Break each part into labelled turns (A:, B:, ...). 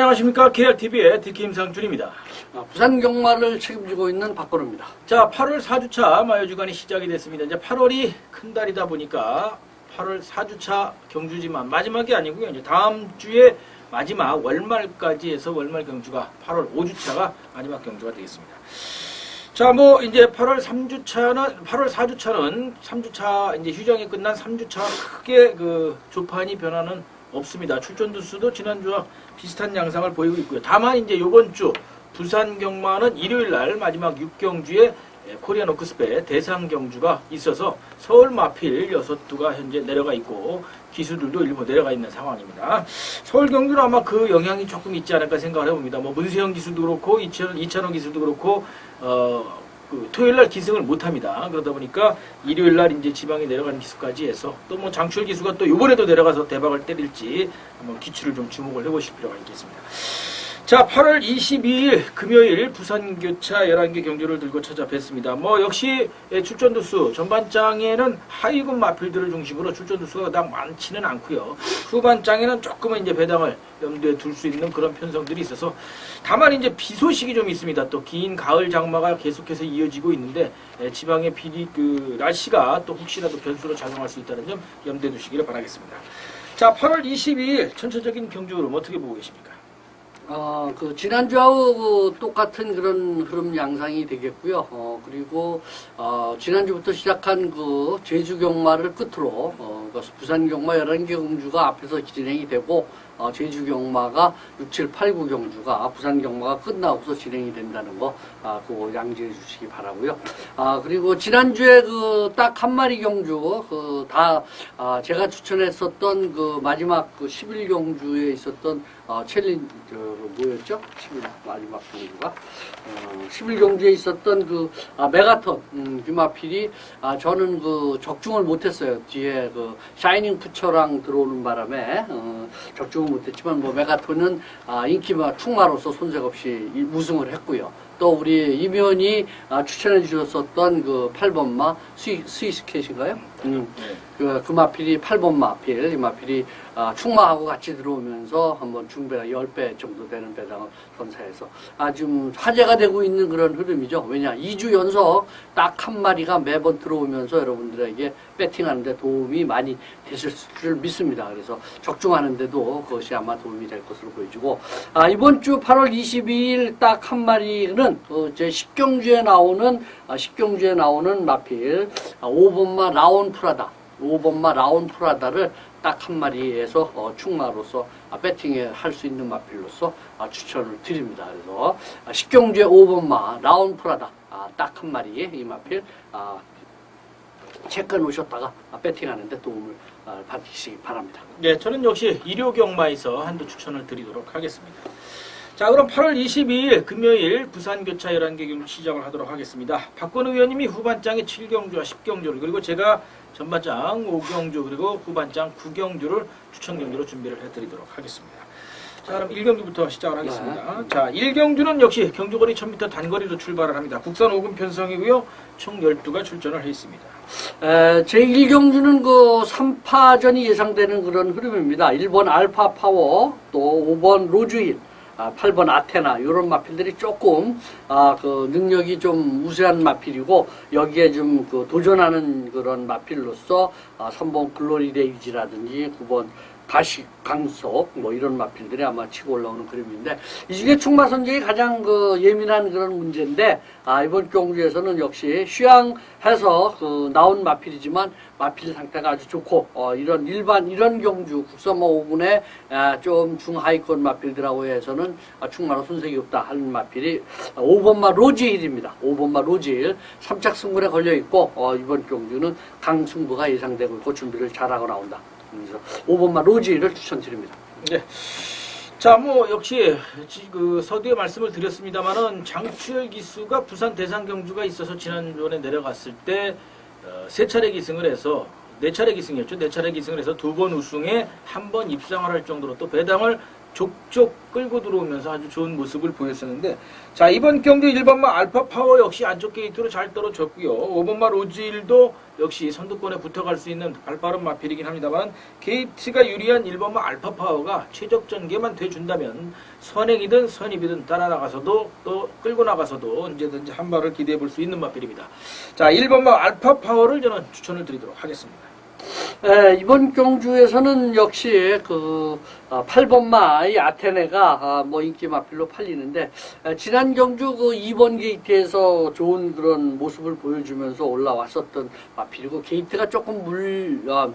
A: 안녕하십니까. KRTV의 DK임상준입니다.
B: 부산 경마를 책임지고 있는 박건우입니다.
A: 자, 8월 4주차 마요주간이 시작이 됐습니다. 이제 8월이 큰 달이다 보니까 8월 4주차 경주지만 마지막이 아니고요. 이제 다음 주에 마지막 월말까지 해서 월말 경주가 8월 5주차가 마지막 경주가 되겠습니다. 자, 뭐 이제 8월 4주차는 3주차 이제 휴정이 끝난 3주차 크게 그 조판이 변화는 없습니다. 출전 두수도 지난주와 비슷한 양상을 보이고 있고요. 다만 이제 이번 주 부산 경마는 일요일 날 마지막 6경주에 코리안 오크스페 대상 경주가 있어서 서울 마필 6두가 현재 내려가 있고 기수들도 일부 내려가 있는 상황입니다. 서울 경주는 아마 그 영향이 조금 있지 않을까 생각을 해봅니다. 뭐 문세영 기수도 그렇고 이찬호 기수도 그렇고 토요일 날 기승을 못 합니다. 그러다 보니까 일요일 날 이제 지방에 내려가는 기수까지 해서 또 뭐 장출 기수가 또 이번에도 내려가서 대박을 때릴지 한번 기추를 좀 주목을 해보실 필요가 있겠습니다. 자, 8월 22일 금요일 부산교차 11개 경주를 들고 찾아뵙습니다. 뭐 역시 출전 두수 전반장에는 하위군 마필들을 중심으로 출전 두수가 그닥 많지는 않고요. 후반장에는 조금은 이제 배당을 염두에 둘 수 있는 그런 편성들이 있어서 다만 이제 비 소식이 좀 있습니다. 또 긴 가을 장마가 계속해서 이어지고 있는데 지방의 날씨가 또 혹시라도 변수로 작용할 수 있다는 점 염두에 두시기를 바라겠습니다. 자, 8월 22일 전체적인 경주를 어떻게 보고 계십니까?
B: 지난주하고 똑같은 그런 흐름 양상이 되겠고요. 그리고, 지난주부터 시작한 그 제주 경마를 끝으로, 부산 경마 11개 경주가 앞에서 진행이 되고, 제주 경마가 6, 7, 8, 9 경주가 부산 경마가 끝나고서 진행이 된다는 거, 그거 양지해 주시기 바라고요. 그리고 지난주에 그 딱 한 마리 경주, 제가 추천했었던 그 마지막 그 11 경주에 있었던 뭐였죠? 11 마지막 경주가 11 경주에 있었던 그 메가톤 규마필이 저는 그 적중을 못했어요. 뒤에 그 샤이닝 푸처랑 들어오는 바람에 적중을 못했지만 뭐 메가톤은 인기마 충마로서 손색 없이 우승을 했고요. 또 우리 이면이 추천해 주셨었던 그 8번마 스위스캣인가요? 그 마필이 8번 마필, 이 마필이 충마하고 같이 들어오면서 한번 중배가 10배 정도 되는 배당을 선사해서 아주 화제가 되고 있는 그런 흐름이죠. 왜냐, 2주 연속 딱 한 마리가 매번 들어오면서 여러분들에게 배팅하는데 도움이 많이 됐을 줄 믿습니다. 그래서 적중하는데도 그것이 아마 도움이 될 것으로 보여지고, 이번 주 8월 22일 딱 한 마리는 제 10경주에 나오는 마필 5번마 라온 프라다. 5번마 라온 프라다를 딱 한 마리에서 충마로서 배팅에 할 수 있는 마필로서 추천을 드립니다. 그래서 10경주에 5번마 라온 프라다 딱 한 마리에 이 마필 체크해 놓으셨다가 배팅하는데 도움을 받으시기 바랍니다.
A: 네, 저는 역시 일요 경마에서 한두 추천을 드리도록 하겠습니다. 자, 그럼 8월 22일 금요일 부산교차 11개 경주 시작을 하도록 하겠습니다. 박건우 의원님이 후반장에 7경주와 10경주를, 그리고 제가 전반장 5경주, 그리고 후반장 9경주를 추천 경주로 준비를 해드리도록 하겠습니다. 자, 그럼 1경주부터 시작을 하겠습니다. 자, 1경주는 역시 경주거리 1000m 단거리로 출발을 합니다. 국산 5금 편성이고요. 총 12가 출전을 했습니다.
B: 제1경주는 그 3파전이 예상되는 그런 흐름입니다. 1번 알파 파워, 또 5번 로즈힐, 8번 아테나, 이런 마필들이 조금 그 능력이 좀 우세한 마필이고, 여기에 좀 그 도전하는 그런 마필로서 3번 글로리 데이지라든지 9번 가시 강속 뭐 이런 마필들이 아마 치고 올라오는 그림인데, 이 중에 충마 선정이 가장 그 예민한 그런 문제인데, 이번 경주에서는 역시 휴양해서 그 나온 마필이지만 마필 상태가 아주 좋고, 이런 경주 국산마 5분에 좀 중하위권 마필들하고 해서는 충마로 손색이 없다 하는 마필이 5번마 로즈힐입니다. 5번마 로즈힐 3착 승부에 걸려 있고, 이번 경주는 강승부가 예상되고 있고 준비를 잘하고 나온다. 그래서 5번마 로즈힐을 추천드립니다.
A: 네. 자, 뭐 역시 그 서두에 말씀을 드렸습니다만은 장추열 기수가 부산 대상 경주가 있어서 지난번에 내려갔을 때 세 차례 기승을 해서 4차례 기승이었죠. 4차례 기승을 해서 2번 우승에 1번 입상을 할 정도로 또 배당을 족족 끌고 들어오면서 아주 좋은 모습을 보였었는데, 자, 이번 경기 1번마 알파파워 역시 안쪽 게이트로 잘 떨어졌고요. 5번마 로즈일도 역시 선두권에 붙어갈 수 있는 발빠른 마필이긴 합니다만, 게이트가 유리한 1번마 알파파워가 최적 전개만 돼준다면 선행이든 선입이든 따라 나가서도 또 끌고 나가서도 언제든지 한 발을 기대해 볼 수 있는 마필입니다. 자, 1번마 알파파워를 저는 추천을 드리도록 하겠습니다.
B: 이번 경주에서는 역시 8번마 이 아테네가 뭐 인기 마필로 팔리는데, 지난 경주 2번 게이트에서 좋은 그런 모습을 보여주면서 올라왔었던 마필이고, 게이트가 조금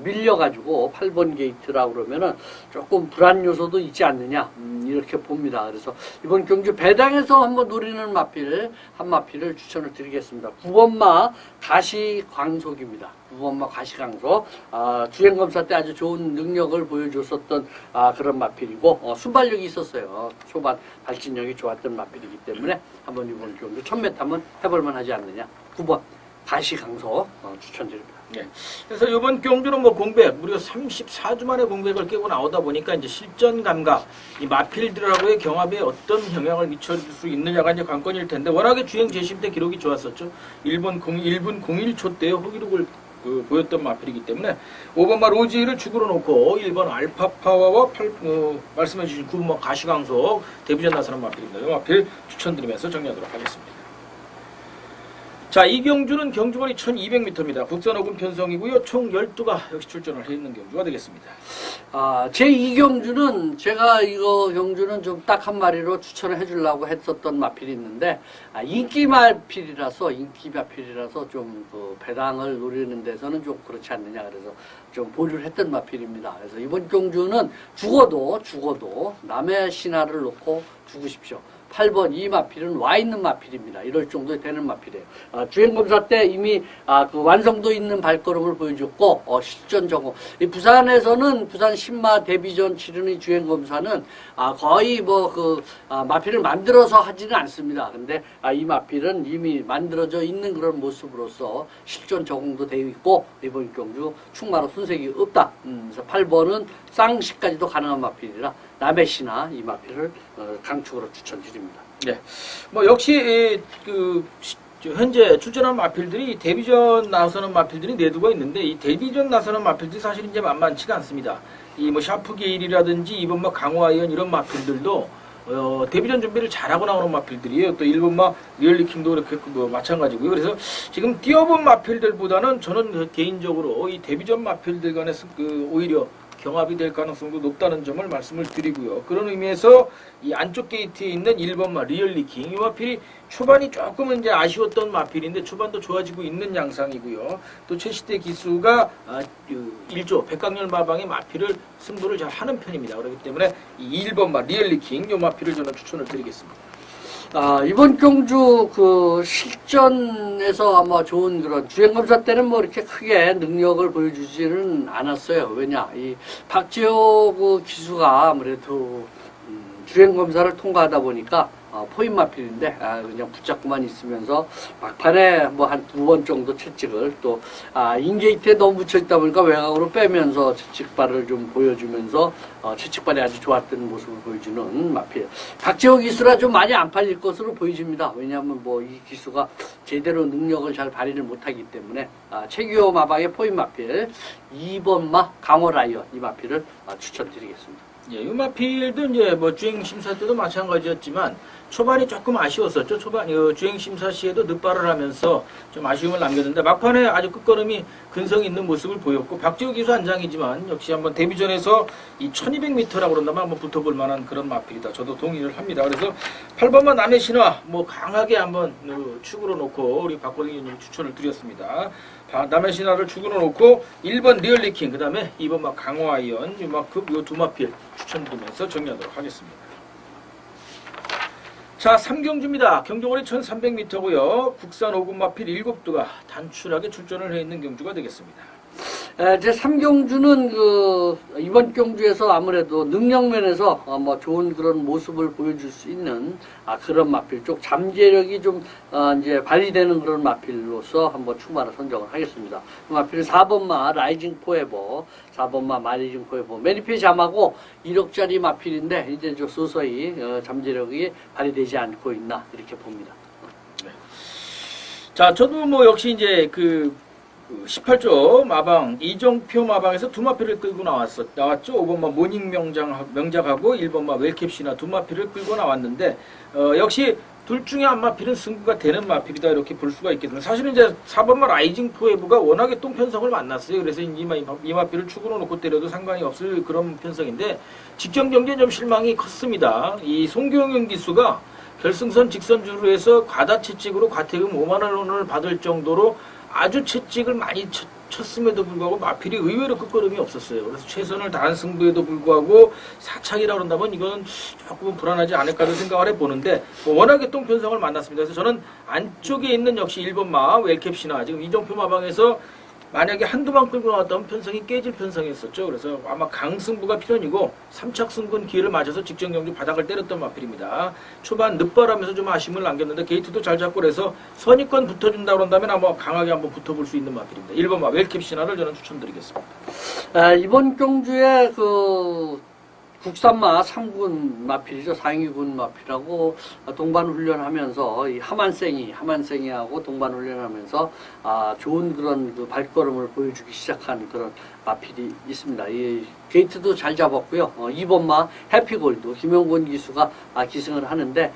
B: 밀려가지고 8번 게이트라고 그러면은 조금 불안 요소도 있지 않느냐, 이렇게 봅니다. 그래서 이번 경주 배당에서 한번 노리는 마필 한 마필을 추천을 드리겠습니다. 9번마 가시광속입니다. 9번마 가시광속, 주행검사 때 아주 좋은 능력을 보여줬었던 그런 마필이고, 순발력이 있었어요. 초반 발진력이 좋았던 마필이기 때문에 한번 이번 경주 1000m 한번 해볼만 하지 않느냐. 9번 가시광속 추천드립니다.
A: 네. 그래서 이번 경주는 뭐 공백, 무려 34주 만에 공백을 깨고 나오다 보니까 이제 실전 감각, 이 마필들하고의 경합에 어떤 영향을 미쳐줄 수 있느냐가 이제 관건일 텐데, 워낙에 주행 재심 때 기록이 좋았었죠. 1분 01초 때 호기록을 보였던 마필이기 때문에 5번마 로지를 죽으로 놓고 1번 알파파워와 말씀해주신 9번마 가시광속 데뷔전 나서는 마필입니다. 이 마필 추천드리면서 정리하도록 하겠습니다. 자, 이 경주는 경주거리 1200m입니다. 국산 5군 편성이고요. 총 12가 역시 출전을 해 있는 경주가 되겠습니다.
B: 제 2경주는 제가 이거 경주는 좀 딱 한 마리로 추천을 해주려고 했었던 마필이 있는데, 인기 마필이라서 좀 배당을 노리는 데서는 좀 그렇지 않느냐, 그래서 좀 보류를 했던 마필입니다. 그래서 이번 경주는 죽어도 남의 신화를 놓고 죽으십시오. 8번 이 마필은 와 있는 마필입니다. 이럴 정도 되는 마필이에요. 주행검사 때 이미 그 완성도 있는 발걸음을 보여줬고, 실전 적응. 이 부산에서는 부산 신마 데뷔전 치르는 주행검사는 거의 마필을 만들어서 하지는 않습니다. 근데 이 마필은 이미 만들어져 있는 그런 모습으로서 실전 적응도 되어 있고, 이번 경주 충마로 손색이 없다. 그래서 8번은 쌍시까지도 가능한 마필이라 남의 신화 이 마필을 강축으로 추천드립니다.
A: 네, 뭐 역시 현재 출전한 마필들이 데뷔전 나서는 마필들이 4두가 있는데, 이 데뷔전 나서는 마필들이 사실 이제 만만치가 않습니다. 이 뭐 샤프게일이라든지 2번마 강화이언 이런 마필들도 데뷔전 준비를 잘하고 나오는 마필들이에요. 또 1번마 리얼리킹도 그렇게 마찬가지고요. 그래서 지금 뛰어본 마필들보다는 저는 개인적으로 이 데뷔전 마필들 간에 오히려 경합이 될 가능성도 높다는 점을 말씀을 드리고요. 그런 의미에서 이 안쪽 게이트에 있는 1번마 리얼리킹, 이 마필이 초반이 조금은 이제 아쉬웠던 마필인데 초반도 좋아지고 있는 양상이고요. 또 최시대 기수가 1조 백강렬 마방의 마필을 승부를 잘 하는 편입니다. 그렇기 때문에 이 1번마 리얼리킹 이 마필을 저는 추천을 드리겠습니다.
B: 이번 경주 실전에서 아마 좋은 그런 주행검사 때는 뭐 이렇게 크게 능력을 보여주지는 않았어요. 왜냐, 이 박지호 기수가 아무래도 주행검사를 통과하다 보니까 포인 마필인데 그냥 붙잡고만 있으면서 막판에 뭐 한 2번 정도 채찍을 또 인게이트에 너무 묻혀있다 보니까 외곽으로 빼면서 채찍발을 좀 보여주면서 채찍발이 아주 좋았던 모습을 보여주는 마필. 박재호 기수라 좀 많이 안 팔릴 것으로 보여집니다. 왜냐하면 뭐 이 기수가 제대로 능력을 잘 발휘를 못하기 때문에 최규호 마방의 포인 마필 2번마 강호라이언 이 마필을 추천드리겠습니다.
A: 예, 이 마필도 이제 뭐 주행 심사 때도 마찬가지였지만 초반이 조금 아쉬웠었죠. 주행 심사 시에도 늦발을 하면서 좀 아쉬움을 남겼는데 막판에 아주 끝걸음이 근성 있는 모습을 보였고, 박지호 기수 안장이지만 역시 한번 데뷔전에서 이 1200m라고 그런다면 한번 붙어볼 만한 그런 마필이다. 저도 동의를 합니다. 그래서 8번만 남의 신화 뭐 강하게 한번 축으로 놓고 우리 박고등 의원님 추천을 드렸습니다. 남의 신화를 축으로 놓고 1번 리얼리킹, 그 다음에 2번 강화아이언 이만큼 이 두 마필 추천드리면서 정리하도록 하겠습니다. 자, 3경주입니다. 경주거리 1300m고요. 국산 5군 마필 7두가 단출하게 출전을 해 있는 경주가 되겠습니다.
B: 제 3경주는 이번 경주에서 아무래도 능력면에서 뭐 좋은 그런 모습을 보여줄 수 있는 그런 마필 쪽 잠재력이 좀 이제 발휘되는 그런 마필로서 한번 출마를 선정을 하겠습니다. 그 마필은 4번마 라이징 포에버, 4번마 라이징 포에버 매니페 잠하고 1억짜리 마필인데 이제 좀 서서히 잠재력이 발휘되지 않고 있나 이렇게 봅니다.
A: 자, 저도 뭐 역시 이제 그 18조 마방 이정표 마방에서 두 마필을 끌고 나왔죠. 5번마 모닝 명작하고 1번마 웰캡시나 두 마필을 끌고 나왔는데 역시 둘 중에 한 마필은 승부가 되는 마필이다 이렇게 볼 수가 있겠습니다. 사실은 이제 4번마 라이징 포에브가 워낙에 똥편성을 만났어요. 그래서 이 마필을 축으로 놓고 때려도 상관이 없을 그런 편성인데 직전 경기에 좀 실망이 컸습니다. 이 송경영 기수가 결승선 직선주로 해서 과다 채찍으로 과태금 5만 원을 받을 정도로 아주 채찍을 많이 쳤음에도 불구하고 마필이 의외로 끝걸음이 없었어요. 그래서 최선을 다한 승부에도 불구하고 사착이라고 한다면 이거는 조금은 불안하지 않을까도 생각을 해보는데 워낙에 똥편성을 만났습니다. 그래서 저는 안쪽에 있는 역시 1번마 웰캡시나 지금 이정표 마방에서 만약에 한두 방 끌고 나왔다면 편성이 깨질 편성이었었죠. 그래서 아마 강승부가 필연이고 3착 승분 기회를 맞아서 직전 경주 바닥을 때렸던 마필입니다. 초반 늦바람에서 좀 아쉬움을 남겼는데 게이트도 잘 잡고 그래서 선입권 붙어준다고 한다면 아마 강하게 한번 붙어볼 수 있는 마필입니다. 1번마 웰캡시나를 저는 추천드리겠습니다.
B: 이번 경주에 국산마 3군 마필이죠. 상위군 마필하고 동반 훈련하면서 이 하만생이하고 동반 훈련하면서 좋은 그런 그 발걸음을 보여주기 시작한 그런 마필이 있습니다. 이 게이트도 잘 잡았고요. 2번마 해피골드 김영곤 기수가 기승을 하는데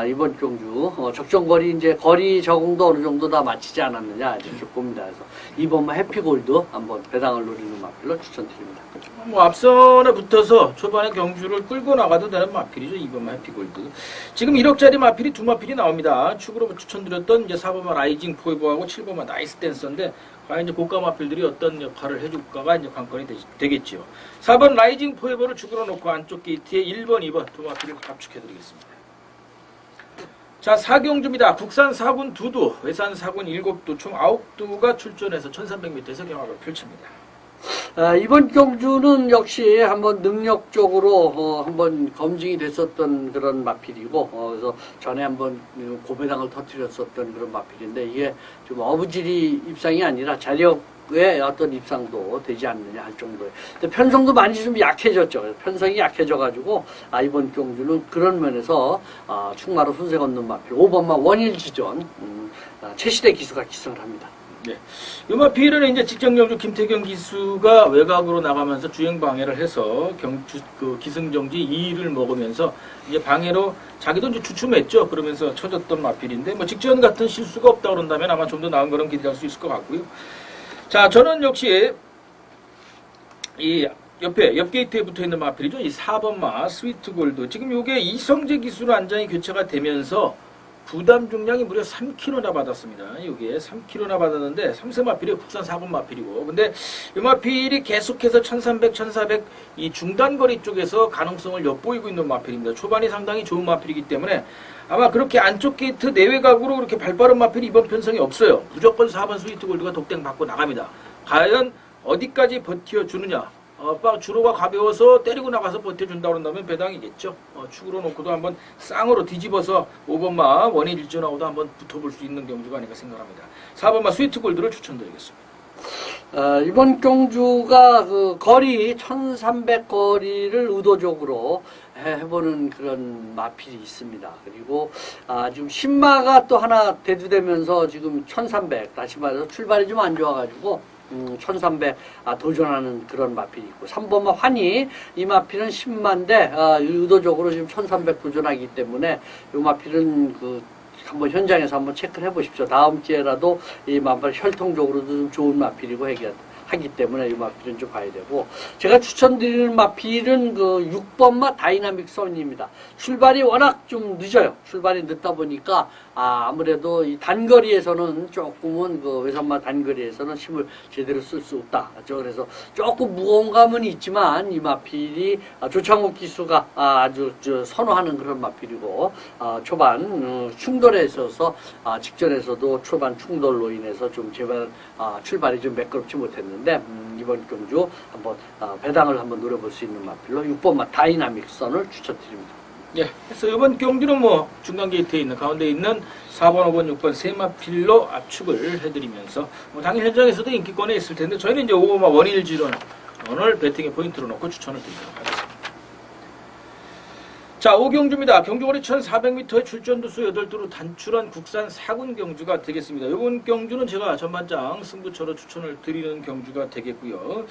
B: 이번 경주 적정거리 이제 거리 적응도 어느 정도 다 마치지 않았느냐 이렇게 봅니다. 그래서 2번마 해피골드 한번 배당을 노리는 마필로 추천드립니다.
A: 뭐 앞선에 붙어서 초반에 경주를 끌고 나가도 되는 마필이죠. 2번마 해피골드. 지금 1억짜리 마필이 두 마필이 나옵니다. 축으로 추천드렸던 이제 4번마 라이징 포에버하고 7번마 나이스 댄서인데 과연 이제 고가 마필들이 어떤 역할을 해줄까가 이제 관건이 되겠지요. 4번 라이징 포에버를 축으로 놓고 안쪽 게이트에 1번, 2번 두 마필을 압축해드리겠습니다. 자, 4경주입니다. 국산 4군 2두, 외산 4군 7두, 총 9두가 출전해서 1300m에서 경합을 펼칩니다.
B: 이번 경주는 역시 한번 능력적으로 한번 검증이 됐었던 그런 마필이고 그래서 전에 한번 고배당을 터뜨렸었던 그런 마필인데 이게 좀 어부지리 입상이 아니라 자력의 어떤 입상도 되지 않느냐 할 정도에 근데 편성도 많이 좀 약해졌죠. 편성이 약해져가지고 이번 경주는 그런 면에서 충마로 손색 없는 마필 5번마 원일지전 최시대 기수가 기승을 합니다.
A: 네. 이 마필은 이제 직전 경주 김태경 기수가 외곽으로 나가면서 주행 방해를 해서 기승정지 2위를 먹으면서 이제 방해로 자기도 이제 주춤했죠. 그러면서 쳐졌던 마필인데 뭐 직전 같은 실수가 없다 그런다면 아마 좀 더 나은 거는 기대할 수 있을 것 같고요. 자, 저는 역시 이 옆 게이트에 붙어 있는 마필이죠. 이 4번마 스위트 골드. 지금 요게 이성재 기수로 안장이 교체가 되면서 부담 중량이 무려 3kg나 받았습니다. 이게 3kg나 받았는데 3세 마필이 국산 4군 마필이고 근데 이 마필이 계속해서 1300, 1400 이 중단거리 쪽에서 가능성을 엿보이고 있는 마필입니다. 초반이 상당히 좋은 마필이기 때문에 아마 그렇게 안쪽 게이트 내외각으로 그렇게 발빠른 마필이 이번 편성이 없어요. 무조건 4번 스위트 골드가 독땡 받고 나갑니다. 과연 어디까지 버텨주느냐. 주로가 가벼워서 때리고 나가서 버텨준다고 한다면 배당이겠죠. 축으로 놓고도 한번 쌍으로 뒤집어서 5번마 원일 일전하고도 한번 붙어볼 수 있는 경주가 아닌가 생각합니다. 4번마 스위트 골드를 추천드리겠습니다.
B: 이번 경주가 거리 1300 거리를 의도적으로 해보는 그런 마필이 있습니다. 그리고 지금 신마가 또 하나 대두되면서 지금 1300 다시 말해서 출발이 좀 안 좋아가지고 1300 도전하는 그런 마필이 있고 3번마 환희 이 마필은 10만대 의도적으로 지금 1300 도전하기 때문에 이 마필은 한번 현장에서 한번 체크를 해보십시오. 다음 기회라도 이 마필 혈통적으로도 좀 좋은 마필이고 하기 때문에 이 마필은 좀 봐야 되고 제가 추천드리는 마필은 6번마 다이나믹 선입니다. 출발이 워낙 좀 늦어요. 출발이 늦다 보니까 아무래도 이 단거리에서는 조금은 외산마 단거리에서는 힘을 제대로 쓸 수 없다. 그래서 조금 무거운 감은 있지만 이 마필이 조창욱 기수가 아주 선호하는 그런 마필이고 초반 충돌에 있어서 직전에서도 초반 충돌로 인해서 좀 제발 출발이 좀 매끄럽지 못했는데 있는데 이번 경주 한번 배당을 한번 노려볼 수 있는 마필로 6번마 다이나믹 선을 추천드립니다.
A: 예, 그래서 이번 경주는 뭐 중간 게이트에 있는 가운데 있는 4번, 5번, 6번 세 마필로 압축을 해드리면서 뭐 당일 현장에서도 인기권에 있을 텐데 저희는 이제 5번마 원일지론을 배팅의 포인트로 놓고 추천을 드리도록 하겠습니다. 자, 5경주입니다. 경주거리 1400m의 출전두수 8두로 단출한 국산 4군 경주가 되겠습니다. 이번 경주는 제가 전반장 승부처로 추천을 드리는 경주가 되겠고요.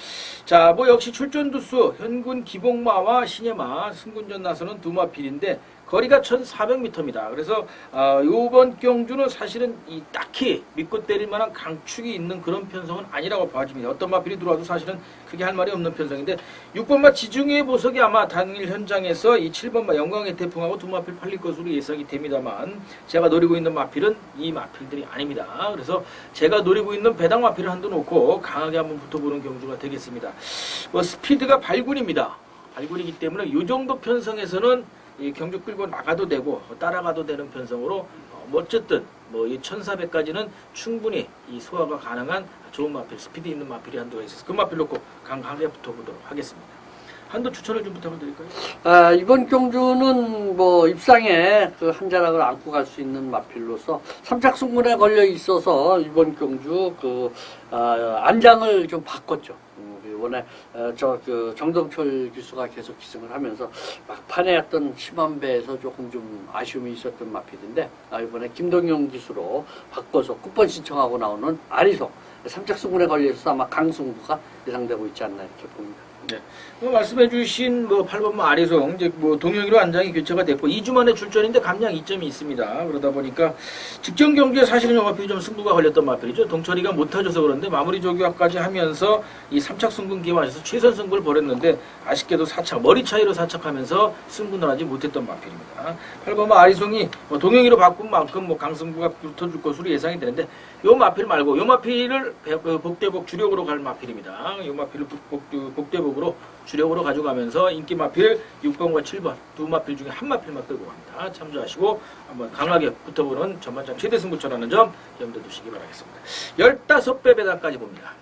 A: 자, 뭐 역시 출전두수 현군 기복마와 신예마 승군전 나서는 두 마필인데 거리가 1400m입니다. 그래서 이번 경주는 사실은 딱히 믿고 때릴 만한 강축이 있는 그런 편성은 아니라고 봐집니다. 어떤 마필이 들어와도 사실은 크게 할 말이 없는 편성인데 6번마 지중해 보석이 아마 당일 현장에서 이 7번마 영광의 태풍하고 두 마필 팔릴 것으로 예상이 됩니다만 제가 노리고 있는 마필은 이 마필들이 아닙니다. 그래서 제가 노리고 있는 배당 마필을 한도 놓고 강하게 한번 붙어보는 경주가 되겠습니다. 뭐 스피드가 발군입니다. 발군이기 때문에 이 정도 편성에서는 이 경주 끌고 나가도 되고 따라가도 되는 편성으로 뭐 어쨌든 뭐 이 1400까지는 충분히 이 소화가 가능한 좋은 마필, 스피드 있는 마필이 한도가 있어서 그 마필 놓고 강하게 붙어보도록 하겠습니다. 한도 추천을 좀 부탁을 드릴까요?
B: 이번 경주는 뭐 입상에 그 한 자락을 안고 갈 수 있는 마필로서 삼착승군에 걸려 있어서 이번 경주 안장을 좀 바꿨죠. 이번에 정동철 교수가 계속 기승을 하면서 막판에 어떤 심한 배에서 조금 좀 아쉬움이 있었던 마필인데 이번에 김동영 기수로 바꿔서 쿠폰 신청하고 나오는 아리송 삼착승군에 걸려 있어서 아마 강승부가 예상되고 있지 않나 이렇게 봅니다.
A: 네. 말씀해주신 8번마 아리송 이제 동영이로 안장이 교체가 됐고 2주 만에 출전인데 감량 이점이 있습니다. 그러다 보니까 직전 경기에 사실은 이 마필이 좀 승부가 걸렸던 마필이죠. 동철이가 못 타줘서 그런데 마무리 조교화까지 하면서 이 3착 승분 기에 맞아서 최선 승부를 벌였는데 아쉽게도 4착 머리 차이로 4착하면서 승분을 하지 못했던 마필입니다. 8번마 아리송이 동영이로 바꾼 만큼 강승부가 붙어줄 것으로 예상이 되는데 요 마필 말고 요 마필을 복대복 주력으로 갈 마필입니다. 요 마필을 복대복으로 주력으로 가져가면서 인기 마필 6번과 7번 두 마필 중에 한 마필만 끌고 갑니다. 참조하시고 한번 강하게 붙어보는 전반장 최대 승부처라는 점 염두에 두시기 바라겠습니다. 15배 배당까지 봅니다.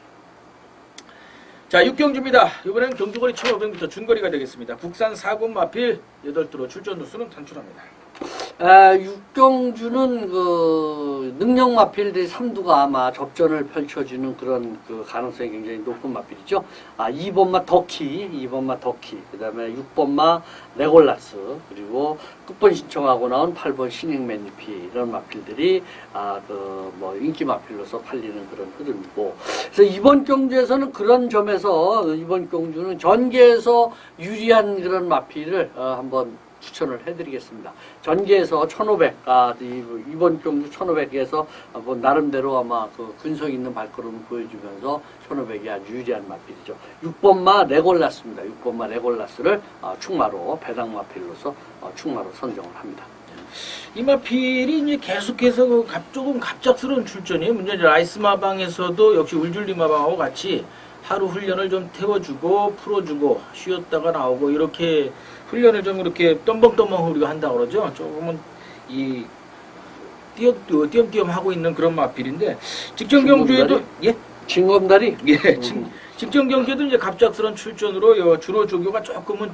A: 자, 6경주입니다. 이번엔 경주거리 1500m 준거리가 되겠습니다. 국산 4군 마필 8두로 출전 두수는 단출합니다.
B: 6경주는 능력 마필들이 3두가 아마 접전을 펼쳐주는 그런 가능성이 굉장히 높은 마필이죠. 2번마 더키, 그 다음에 6번마 레골라스, 그리고 끝번 신청하고 나온 8번 신행매니피 이런 마필들이 인기 마필로서 팔리는 그런 흐름이고, 그래서 이번 경주에서는 그런 점에서 이번 경주는 전개에서 유리한 그런 마필을 한번 추천을 해드리겠습니다. 전개에서 1500, 이번 경주 1500에서 나름대로 아마 근성 있는 발걸음을 보여주면서 1500이 아주 유리한 마필이죠. 6번마 레골라스입니다. 6번마 레골라스를 충마로 배당 마필로서 충마로 선정을 합니다.
A: 이 마필이 이제 계속해서 조금 갑작스러운 출전이에요. 문제는 라이스마방에서도 역시 울줄리마방하고 같이 하루 훈련을 좀 태워주고 풀어주고 쉬었다가 나오고 이렇게 훈련을 좀 이렇게 덤벙덤벙 우리가 한다 그러죠. 조금은 띄엄띄엄 하고 있는 그런 마필인데 직전 경주에도
B: 징검다리?
A: 직전 경기에도 이제 갑작스러운 출전으로 주로 조교가 조금은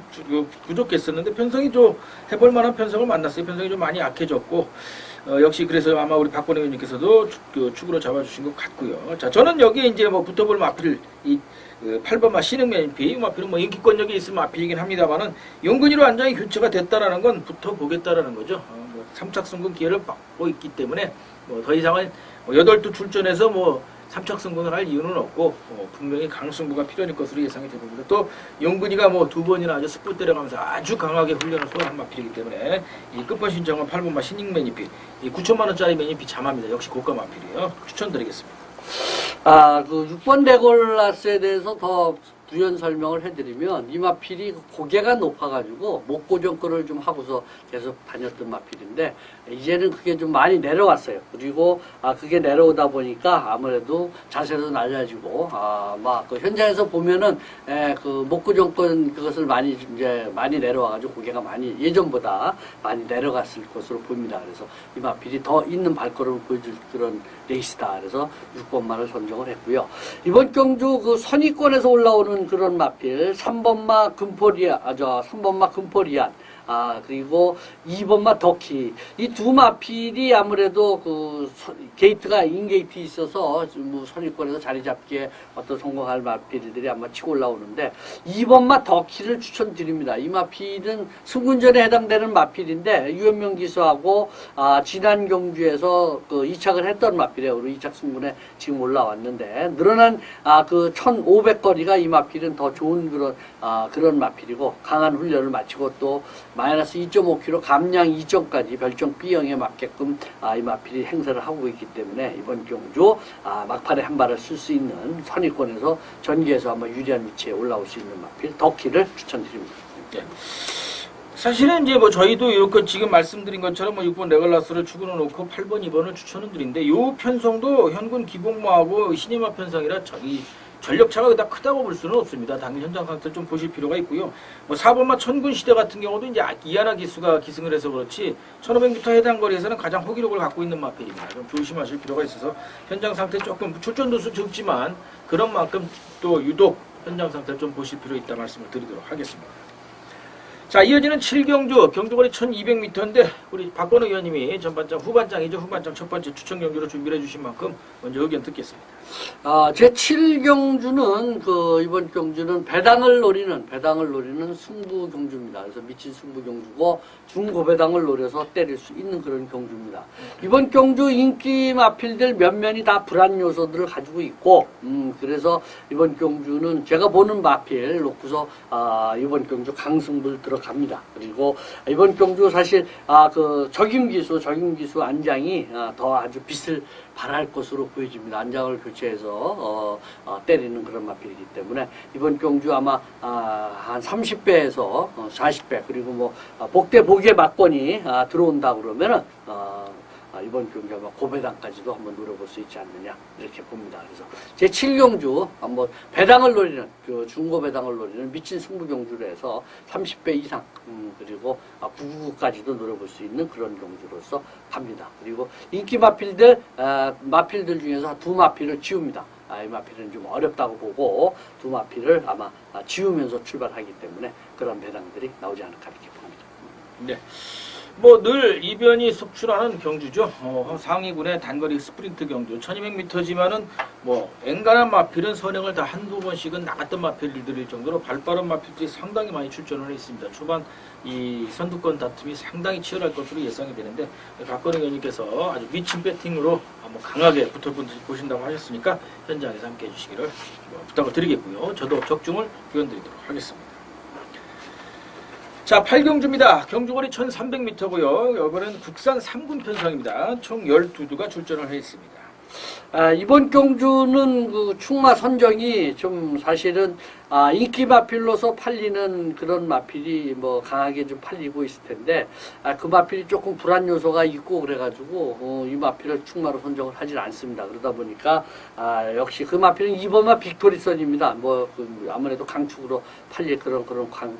A: 부족했었는데 편성이 좀 해볼 만한 편성을 만났어요. 편성이 좀 많이 약해졌고 역시 그래서 아마 우리 박건혜 의원님께서도 축으로 잡아주신 것 같고요. 자, 저는 여기에 이제 붙어볼 마필 8번마 신흥맨피 이 마필은 인기권력이 있을 마필이긴 합니다만은 용근이로 안장이 교체가 됐다라는 건 붙어보겠다라는 거죠. 3착 승군 기회를 받고 있기 때문에 더 이상은 8두 출전해서 3착 승군을 할 이유는 없고 분명히 강승부가 필요할 것으로 예상이 됩니다. 또 용근이가 두 번이나 아주 스포 때려가면서 아주 강하게 훈련을 소화한 마필이기 때문에 이 끝번 신청은 8번마 신익 매니피 9천만 원짜리 매니피 잠합니다. 역시 고가 마필이에요. 추천드리겠습니다.
B: 6번 레골라스에 대해서 더 부연 설명을 해드리면 이 마필이 고개가 높아가지고 목고정권을 좀 하고서 계속 다녔던 마필인데 이제는 그게 좀 많이 내려왔어요. 그리고 그게 내려오다 보니까 아무래도 자세도 낮아지고 막 그 현장에서 보면은 그 목고정권 그것을 많이 이제 많이 내려와가지고 고개가 많이 예전보다 많이 내려갔을 것으로 보입니다. 그래서 이 마필이 더 있는 발걸음을 보여줄 그런 레이스다. 그래서 6번마를 선정을 했고요. 이번 경주 그 선위권에서 올라오는 그런 마필 3번마 금포리안, 3번마 금포리안, 그리고 2번마 덕희. 이 두 마필이 아무래도 그 게이트가 인게이트 있어서 뭐 선위권에서 자리 잡기에 어떤 성공할 마필들이 아마 치고 올라오는데 2번마 덕희를 추천드립니다. 이 마필은 승군전에 해당되는 마필인데 유현명 기수하고 지난 경주에서 그 이착을 했던 마필이에요. 우리 이착 승군에 지금 올라왔는데 늘어난 그 1500거리가 이 마필은 더 좋은 그런 마필이고 강한 훈련을 마치고 또 마이너스 2.5kg 감량 2점까지 별점 B형에 맞게끔 이 마필이 행사를 하고 있기 때문에 이번 경주 막판에 한 발을 쓸 수 있는 선위권에서 전기에서 아마 유리한 위치에 올라올 수 있는 마필 덕희를 추천드립니다.
A: 네. 사실은 이제 뭐 저희도 이렇게 지금 말씀드린 것처럼 뭐 6번 레글라스를 추근해 놓고 8번, 2번을 추천을 드리는데 요 편성도 현군 기복모하고 신임마 편성이라 이 전력차가 그다 크다고 볼 수는 없습니다. 당연히 현장 상태를 좀 보실 필요가 있고요. 뭐 4번마 천군 시대 같은 경우도 이제 이하나 기수가 기승을 해서 그렇지 1500m 해당 거리에서는 가장 호기력을 갖고 있는 마필입니다. 좀 조심하실 필요가 있어서 현장 상태 조금 출전 도수 적지만 그런 만큼 또 유독 현장 상태를 좀 보실 필요 있다 말씀을 드리도록 하겠습니다. 자, 이어지는 7경주, 경주거리 1200m인데 우리 박건우 의원님이 전반장, 후반장이죠. 후반장 첫 번째 추천 경주로 준비해 주신 만큼 먼저 의견 듣겠습니다.
B: 제 7경주는 이번 경주는 배당을 노리는 승부 경주입니다. 그래서 미친 승부 경주고 중고배당을 노려서 때릴 수 있는 그런 경주입니다. 이번 경주 인기 마필들 몇몇이 다 불안 요소들을 가지고 있고 그래서 이번 경주는 제가 보는 마필 놓고서 이번 경주 강승부를 들어갑니다. 그리고 이번 경주 사실 그 적임기수 안장이 더 아주 빛을 발할 것으로 보여집니다. 안장을 교체해서 때리는 그런 마필이기 때문에 이번 경주 아마 한 30배에서 40배 그리고 뭐 복대 복의 막권이 들어온다 그러면은 이번 경주 아마 고배당까지도 한번 노려볼 수 있지 않느냐 이렇게 봅니다. 그래서 제 7경주 한번 배당을 노리는 그 중고배당을 노리는 미친 승부 경주로 해서 30배 이상 그리고 999까지도 노려볼 수 있는 그런 경주로서 갑니다. 그리고 인기 마필들 중에서 두 마필을 지웁니다. 이 마필은 좀 어렵다고 보고 두 마필을 아마 지우면서 출발하기 때문에 그런 배당들이 나오지 않을까 이렇게 봅니다.
A: 네. 뭐 늘 이변이 속출하는 경주죠. 상위군의 단거리 스프린트 경주 1200m지만은 뭐 앵간한 마필은 선행을 다 한두 번씩은 나갔던 마필들일 정도로 발빠른 마필들이 상당히 많이 출전을 했습니다. 초반 이 선두권 다툼이 상당히 치열할 것으로 예상이 되는데 박건희 의원님께서 아주 미친 배팅으로 한번 강하게 보신다고 하셨으니까 현장에서 함께 해주시기를 부탁을 드리겠고요. 저도 적중을 기원드리도록 하겠습니다. 자, 8경주입니다. 경주거리 1300m고요. 이번엔 국산 3군 편성입니다. 총 12두가 출전을 했습니다.
B: 이번 경주는 그 충마 선정이 좀 사실은 인기 마필로서 팔리는 그런 마필이 뭐 강하게 좀 팔리고 있을 텐데 그 마필이 조금 불안 요소가 있고 그래가지고 이 마필을 충마로 선정을 하질 않습니다. 그러다 보니까 역시 그 마필은 2번마 빅토리선입니다. 그 아무래도 강축으로 팔릴 그런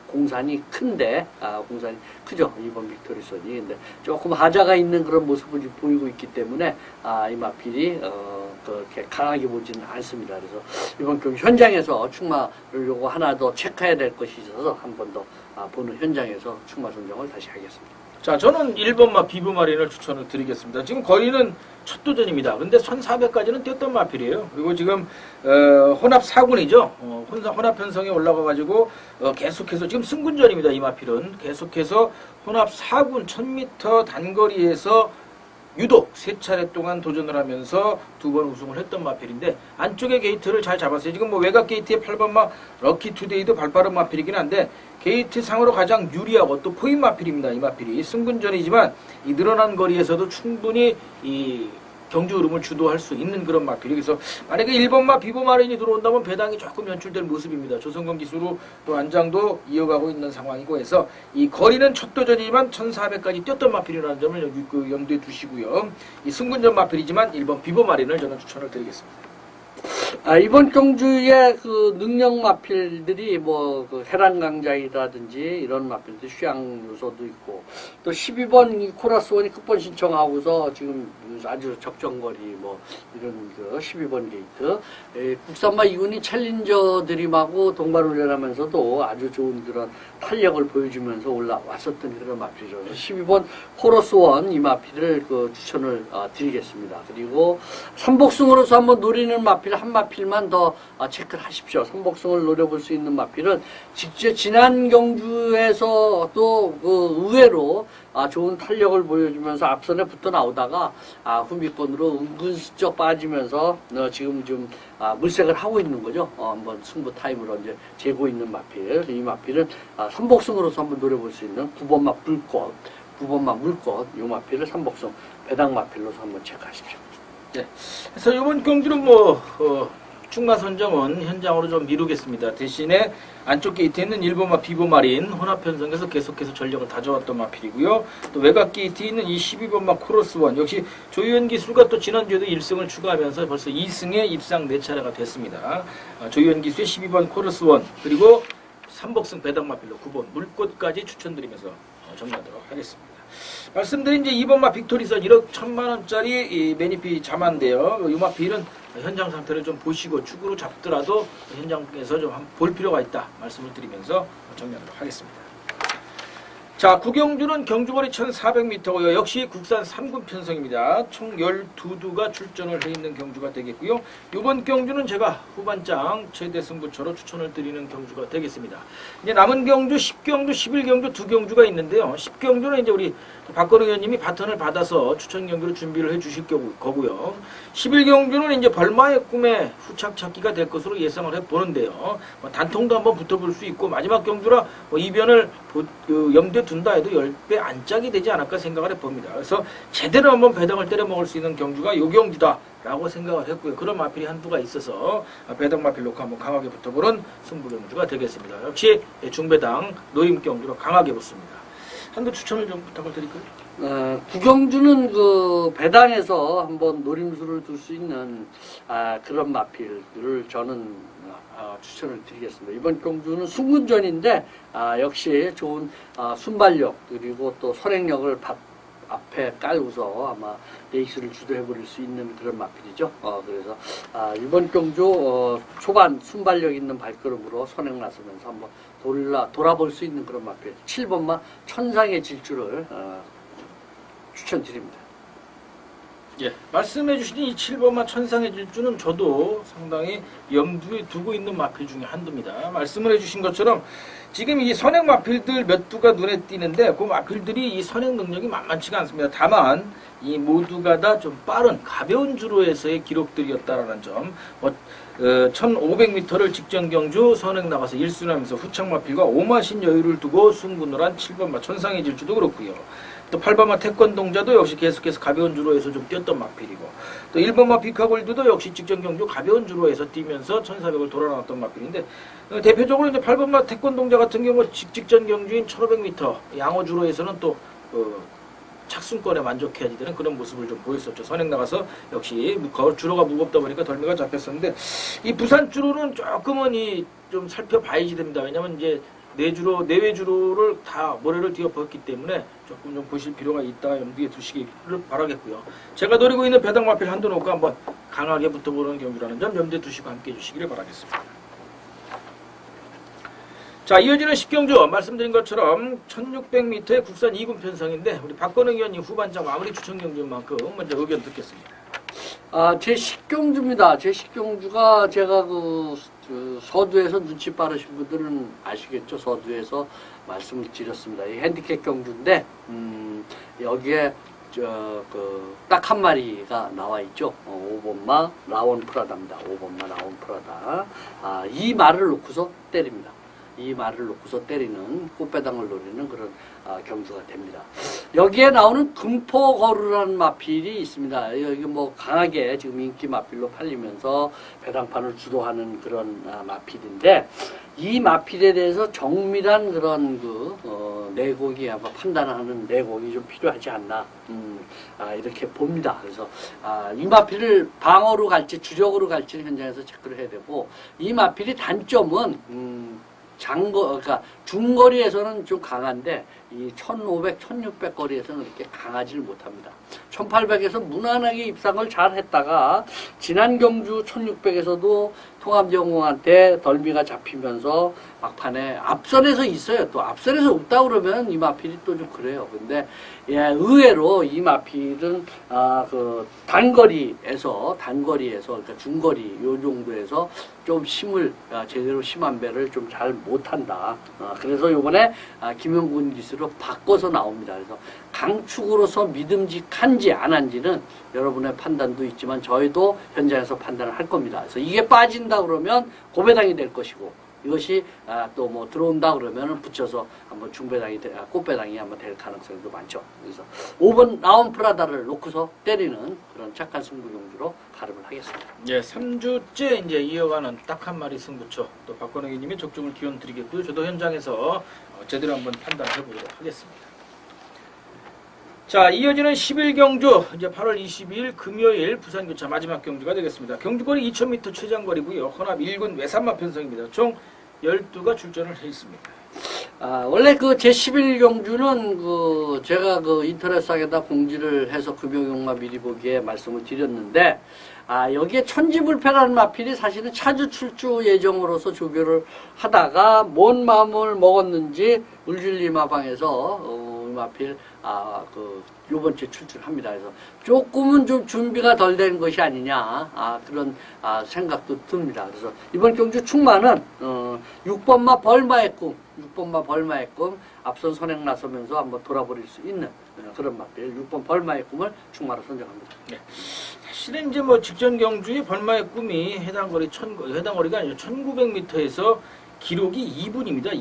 B: 공산이 큰데 공산이 크죠. 2번 빅토리선이. 근데 조금 하자가 있는 그런 모습을 보이고 있기 때문에 이 마필이 그렇게 강하게 보지는 않습니다. 그래서 이번 경주 현장에서 충마를 요거 하나 더 체크해야 될 것이 있어서 한 번 더 보는 현장에서 충마 선정을 다시 하겠습니다.
A: 자, 저는 1번마 비브마린을 추천을 드리겠습니다. 지금 거리는 첫 도전입니다. 근데 1400까지는 뛰었던 마필이에요. 그리고 지금 혼합 4군이죠. 혼합 편성에 올라가가지고 계속해서 지금 승군전입니다. 이 마필은 계속해서 혼합 4군 1000m 단거리에서 유독 3차례 동안 도전을 하면서 2번 우승을 했던 마필인데 안쪽에 게이트를 잘 잡았어요. 지금 뭐 외곽 게이트의 8번마 럭키투데이도 발빠른 마필이긴 한데 게이트 상으로 가장 유리하고 또 포인 마필입니다. 이 마필이 승군전이지만 이 늘어난 거리에서도 충분히 이 경주 흐름을 주도할 수 있는 그런 마필이. 그래서 만약에 1번마 비보마린이 들어온다면 배당이 조금 연출될 모습입니다. 조성경 기수로 또 안장도 이어가고 있는 상황이고 해서 이 거리는 첫 도전이지만 1400까지 뛰었던 마필이라는 점을 여기 염두에 두시고요. 이 승분전 마필이지만 1번 비보마린을 저는 추천을 드리겠습니다.
B: 이번 경주의 그 능력 마필들이 그 해란강자이라든지 이런 마필들 휴양 요소도 있고 또 12번 이 코라스원이 끝번 신청하고서 지금 아주 적정거리 이런 그 12번 게이트 국산마 이군이 챌린저들임하고 동반훈련하면서도 아주 좋은 그런 탄력을 보여주면서 올라왔었던 그런 마필이죠. 12번 코러스원 이 마필을 추천을 드리겠습니다. 그리고 삼복승으로서 한번 노리는 마필 한 마필만 더 체크를 하십시오. 삼복승을 노려볼 수 있는 마필은 직접 지난 경주에서 또 의외로 좋은 탄력을 보여주면서 앞선에 붙어 나오다가 후미권으로 은근슬쩍 빠지면서 지금 좀 물색을 하고 있는 거죠. 한번 승부 타임을 이제 재고 있는 마필. 이 마필은 삼복승으로서 한번 노려볼 수 있는 9번마 불꽃, 9번마 물꽃 이 마필을 삼복승 배당 마필로서 한번 체크하십시오.
A: 네. 그래서 이번 경주는 충마 선정은 현장으로 좀 미루겠습니다. 대신에 안쪽 게이트에 있는 1번마 비보마린 혼합 편성에서 계속해서 전력을 다져왔던 마필이고요. 또 외곽 게이트에 있는 이 12번마 코러스원 역시 조희연 기수가 또 지난주에도 1승을 추가하면서 벌써 2승에 입상 4차례가 됐습니다. 조희연 기수의 12번 코러스원 그리고 삼복승 배당 마필로 9번 물꽃까지 추천드리면서 정리하도록 하겠습니다. 말씀드린 이제 2번마 빅토리선 1억 1,000만원짜리 이 매니피 자만인데요. 이 마필은 현장 상태를 좀 보시고 축으로 잡더라도 현장에서 좀 볼 필요가 있다 말씀을 드리면서 정리하도록 하겠습니다. 자, 구경주는 경주거리 1400m고요. 역시 국산 3군 편성입니다. 총 12두가 출전을 해 있는 경주가 되겠고요. 이번 경주는 제가 후반장 최대 승부처로 추천을 드리는 경주가 되겠습니다. 이제 남은 경주 10경주, 11경주 두 경주가 있는데요. 10경주는 이제 우리 박건우 의원님이 바턴을 받아서 추천 경주를 준비를 해 주실 거고요. 11경주는 이제 벌마의 꿈의 후착 찾기가 될 것으로 예상을 해 보는데요. 단통도 한번 붙어볼 수 있고 마지막 경주라 이변을 염두에 둔다 해도 10배 안짝이 되지 않을까 생각을 해봅니다. 그래서 제대로 한번 배당을 때려 먹을 수 있는 경주가 요 경주다라고 생각을 했고요. 그런 마필이 한두가 있어서 배당 마필 놓고 한번 강하게 붙어보는 승부 경주가 되겠습니다. 역시 중배당 노임 경주로 강하게 붙습니다. 한두 추천을 좀 부탁을 드릴까요?
B: 구경주는 배당에서 한번 노림수를 둘 수 있는 그런 마필을 저는 추천을 드리겠습니다. 이번 경주는 승군전인데 역시 좋은 순발력 그리고 또 선행력을 앞에 깔고서 아마 레이스를 주도해버릴 수 있는 그런 마필이죠. 그래서 이번 경주 초반 순발력 있는 발걸음으로 선행 나서면서 한번 돌아볼 수 있는 그런 마필 7번마 천상의 질주를 추천드립니다.
A: 예, 말씀해 주신 이 7번마 천상의 질주는 저도 상당히 염두에 두고 있는 마필 중에 한두입니다. 말씀을 해주신 것처럼 지금 이 선행 마필들 몇 두가 눈에 띄는데 그 마필들이 이 선행 능력이 만만치가 않습니다. 다만 이 모두가 다 좀 빠른 가벼운 주로에서의 기록들이었다라는 점. 1500m를 직전 경주 선행 나가서 1순하면서 후착 마필과 오마신 여유를 두고 승분을 한 7번마 천상의 질주도 그렇고요. 또 8번마 태권동자도 역시 계속해서 가벼운 주로에서 좀 뛰었던 마필이고 또 1번마 비카골드도 역시 직전 경주 가벼운 주로에서 뛰면서 1400을 돌아 나왔던 마필인데 대표적으로 이제 8번마 태권동자 같은 경우 직전 경주인 1500m 양호 주로에서는 또 착순권에 만족해야지 되는 그런 모습을 좀 보였었죠. 선행 나가서 역시 주로가 무겁다 보니까 덜미가 잡혔었는데 이 부산 주로는 조금은 좀 살펴봐야지 됩니다. 왜냐면 이제 내외 주로를 다 모래를 뒤엎었기 때문에 조금 좀 보실 필요가 있다 염두에 두시기를 바라겠고요. 제가 노리고 있는 배당 마필 한두 놓고 한번 강하게 붙어보는 경주라는 점 염두에 두시고 함께 해주시기를 바라겠습니다. 자, 이어지는 10경주 말씀드린 것처럼 1600m의 국산 2군 편성인데 우리 박건우 의원님 후반장 마무리 추천 경주인 만큼 먼저 의견 듣겠습니다.
B: 제 10경주입니다. 제 10경주가 제가 서두에서 눈치 빠르신 분들은 아시겠죠. 서두에서 말씀을 드렸습니다. 이 핸디캡 경주인데 여기에 딱 한 마리가 나와 있죠. 5번마 라온 프라다입니다. 5번마 라온 프라다. 이 말을 놓고서 때립니다. 이 말을 놓고서 때리는 꽃배당을 노리는 그런 경주가 됩니다. 여기에 나오는 금포거루라는 마필이 있습니다. 여기 뭐 강하게 지금 인기 마필로 팔리면서 배당판을 주도하는 그런 마필인데 이 마필에 대해서 정밀한 그런 내곡이 아마 판단하는 내곡이 좀 필요하지 않나 이렇게 봅니다. 그래서 이 마필을 방어로 갈지 주력으로 갈지는 현장에서 체크를 해야 되고 이 마필이 단점은 그러니까 중거리에서는 좀 강한데 이 1500, 1600 거리에서는 그렇게 강하지를 못합니다. 1800에서 무난하게 입상을 잘 했다가 지난 경주 1600에서도 통합영웅한테 덜미가 잡히면서 막판에 앞선에서 있어요. 또 앞선에서 없다 그러면 이 마필이 또 좀 그래요. 근데 의외로 이 마필은 단거리에서 그러니까 중거리 요 정도에서 좀 힘을 제대로 심한 배를 좀 잘 못한다. 그래서 요번에 김영군 기수로 바꿔서 나옵니다. 그래서 강축으로서 믿음직한지 안 한지는 여러분의 판단도 있지만 저희도 현장에서 판단을 할 겁니다. 그래서 이게 빠진다 그러면 고배당이 될 것이고 이것이 또 뭐 들어온다 그러면 붙여서 한번 꽃배당이 한번 될 가능성도 많죠. 그래서 5번 나온 프라다를 놓고서 때리는 그런 착한 승부 경주로 가름을 하겠습니다.
A: 예, 3주째 이제 이어가는 딱 한 마리 승부처 또 박건웅 님이 적중을 기원 드리겠고요. 저도 현장에서 제대로 한번 판단해 보도록 하겠습니다. 자, 이어지는 10일 경주 이제 8월 22일 금요일 부산교차 마지막 경주가 되겠습니다. 경주거리 2000m 최장거리고요. 혼합 1군 외산마 편성입니다. 총 12가 출전을 해 있습니다.
B: 원래 제11 경주는 제가 인터넷상에다 공지를 해서 금요용마 미리 보기에 말씀을 드렸는데 여기에 천지불패라는 마필이 사실은 차주 출주 예정으로서 조교를 하다가 뭔 마음을 먹었는지 울줄리마방에서 마필 요번 주에 출출합니다. 그래서 조금은 좀 준비가 덜 된 것이 아니냐 그런 생각도 듭니다. 그래서 이번 경주 충마는 6번마 벌마의 꿈 앞선 선행 나서면서 한번 돌아버릴 수 있는 그런 마필 6번 벌마의 꿈을 충마로 선정합니다.
A: 네. 사실은 이제 직전 경주에 벌마의 꿈이 해당 거리가 아니죠. 1900m에서 기록이 2분입니다.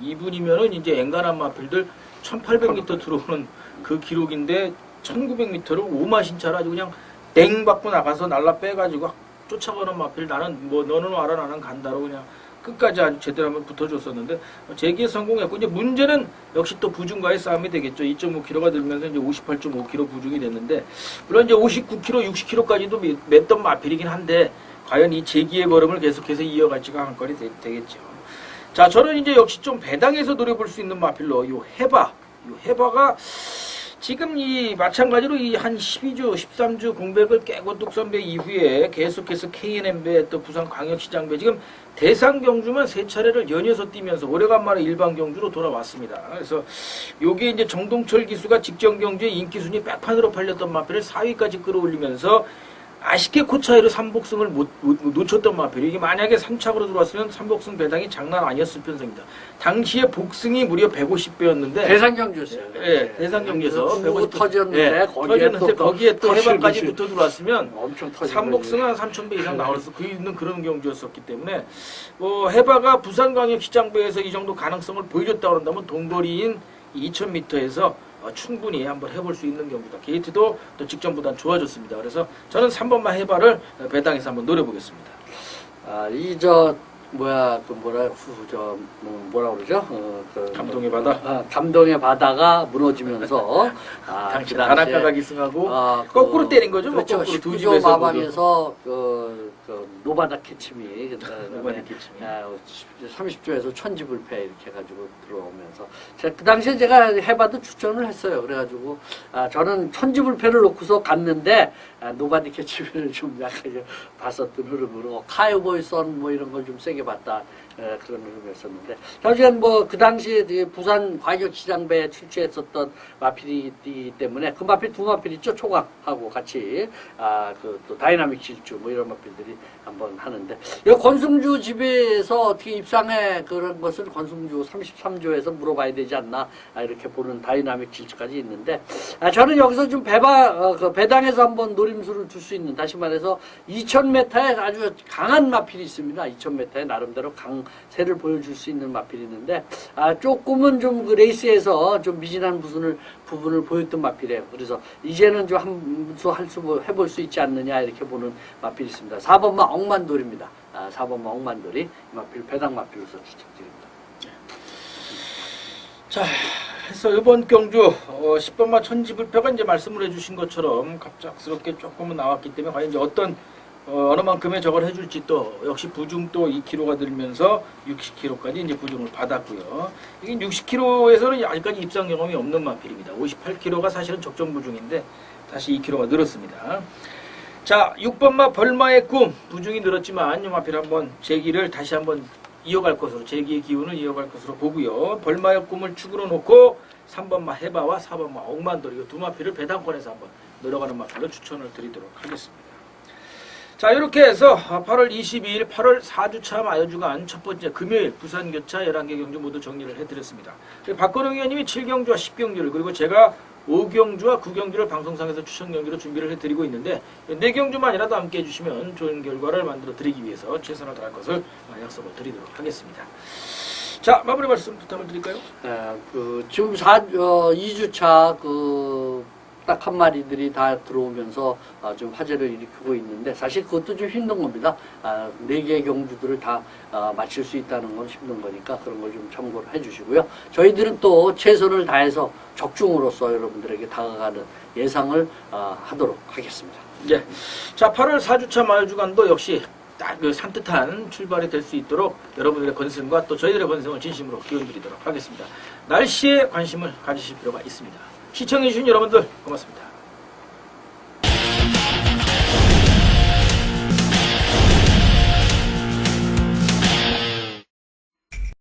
A: 2분이면은 이제 앵간한 마필들 1800m 들어오는 그 기록인데 1900m를 오마신차로 아주 그냥 땡 받고 나가서 날라 빼가지고 쫓아가는 마필 나는 너는 와라 나는 간다로 그냥 끝까지 아주 제대로 한번 붙어줬었는데 재기에 성공했고 이제 문제는 역시 또 부중과의 싸움이 되겠죠. 2.5kg가 들면서 이제 58.5kg 부중이 됐는데 물론 이제 59kg, 60kg까지도 맸던 마필이긴 한데 과연 이 재기의 걸음을 계속해서 이어갈지가 한 건이 되겠죠. 자, 저는 이제 역시 좀 배당에서 노려볼 수 있는 마필로 요 해바가 지금 이 마찬가지로 이 한 12주, 13주 공백을 깨고 뚝선배 이후에 계속해서 KNM배 또 부산광역시장배 지금 대상 경주만 3차례를 연이어서 뛰면서 오래간만에 일반 경주로 돌아왔습니다. 그래서 요게 이제 정동철 기수가 직전 경주에 인기 순위 백판으로 팔렸던 마필을 4위까지 끌어올리면서 아쉽게 코차이로 3복승을 놓쳤던 마필이 이게 만약에 3착으로 들어왔으면 3복승 배당이 장난 아니었을 편성입니다. 당시에 복승이 무려 150배였는데
B: 대상 경주였어요.
A: 네, 대상 경주에서
B: 150배 터졌는데
A: 거기에 또 해방까지 붙어 들어왔으면
B: 엄청
A: 3복승은 한 3000배 이상 나올 수 있는 그런 경주였었기 때문에 해바가 부산광역시장배에서 이 정도 가능성을 보여줬다 그런다면 동거리인 2000m에서 충분히 한번 해볼 수 있는 경기다. 게이트도 또 직전보다 좋아졌습니다. 그래서 저는 3번만 해바를 배당에서 한번 노려보겠습니다.
B: 뭐라 그러죠?
A: 감동의 바다.
B: 감동의 바다가 무너지면서
A: 당시 다나카가 기승하고 거꾸로 때린 거죠.
B: 그렇죠.
A: 거꾸로
B: 19조 마방에서 노바다 캐치미 30조에서 천지불패 이렇게 해가지고 들어오면서 그 당시에 제가 해봐도 추천을 했어요. 그래가지고 저는 천지불패를 놓고서 갔는데 노바디 캐치미를 좀 약간 봤었던 흐름으로 카이보이 선 이런 걸 좀 세게 봤다. 그런 흐름이었었는데 사실은 그 당시에 부산 광역시장배에 출시했었던 마필이기 때문에 그 마필 두 마필 있죠. 초강하고 같이 또 다이나믹 질주 이런 마필들이 한번 하는데 이 권승주 집에서 어떻게 입상해 그런 것을 권승주 33조에서 물어봐야 되지 않나 이렇게 보는 다이나믹 질주까지 있는데 저는 여기서 좀 배당에서 한번 노림수를 둘 수 있는 다시 말해서 2000m에 아주 강한 마필이 있습니다. 2000m에 나름대로 강세를 보여줄 수 있는 마필이 있는데 조금은 좀 그 레이스에서 좀 미진한 부분을 보였던 마필이에요. 그래서 이제는 좀 해볼 수 있지 않느냐 이렇게 보는 마필이 있습니다. 4번마 억만돌입니다. 4번마 억만돌이 이 마필 배당 마필로서 추천드립니다.
A: 자, 해서 이번 경주 10번마 천지불표가 이제 말씀을 해주신 것처럼 갑작스럽게 조금은 나왔기 때문에 과연 이제 어느 만큼의 저걸 해줄지 또 역시 부중 또 2kg가 들면서 60kg까지 이제 부중을 받았고요. 이게 60kg에서는 아직까지 입상 경험이 없는 마필입니다. 58kg가 사실은 적정 부중인데 다시 2kg가 늘었습니다. 자, 6번마 벌마의 꿈 부중이 늘었지만 이 마필 한번 재기를 다시 한번 이어갈 것으로 재기의 기운을 이어갈 것으로 보고요. 벌마의 꿈을 축으로 놓고 3번마 해바와 4번마 억만돌 이 두 마필을 배당권에서 한번 늘어가는 마필로 추천을 드리도록 하겠습니다. 자, 이렇게 해서 8월 22일 8월 4주차 마여주간 첫 번째 금요일 부산교차 11개 경주 모두 정리를 해드렸습니다. 박건웅 위원님이 7경주와 10경주를 그리고 제가 5경주와 9경주를 방송상에서 추천 경주로 준비를 해드리고 있는데 4경주만이라도 함께 해주시면 좋은 결과를 만들어 드리기 위해서 최선을 다할 것을 약속을 드리도록 하겠습니다. 자, 마무리 말씀 부탁을 드릴까요?
B: 지금 2주차 딱 한 마리들이 다 들어오면서 좀 화제를 일으키고 있는데 사실 그것도 좀 힘든 겁니다. 4개의 경주들을 다 마칠 수 있다는 건 힘든 거니까 그런 걸 좀 참고를 해주시고요. 저희들은 또 최선을 다해서 적중으로서 여러분들에게 다가가는 예상을 하도록 하겠습니다.
A: 예. 자, 8월 4주차 마여주간도 역시 딱 그 산뜻한 출발이 될 수 있도록 여러분들의 건승과 또 저희들의 건승을 진심으로 기원드리도록 하겠습니다. 날씨에 관심을 가지실 필요가 있습니다. 시청해주신 여러분들 고맙습니다.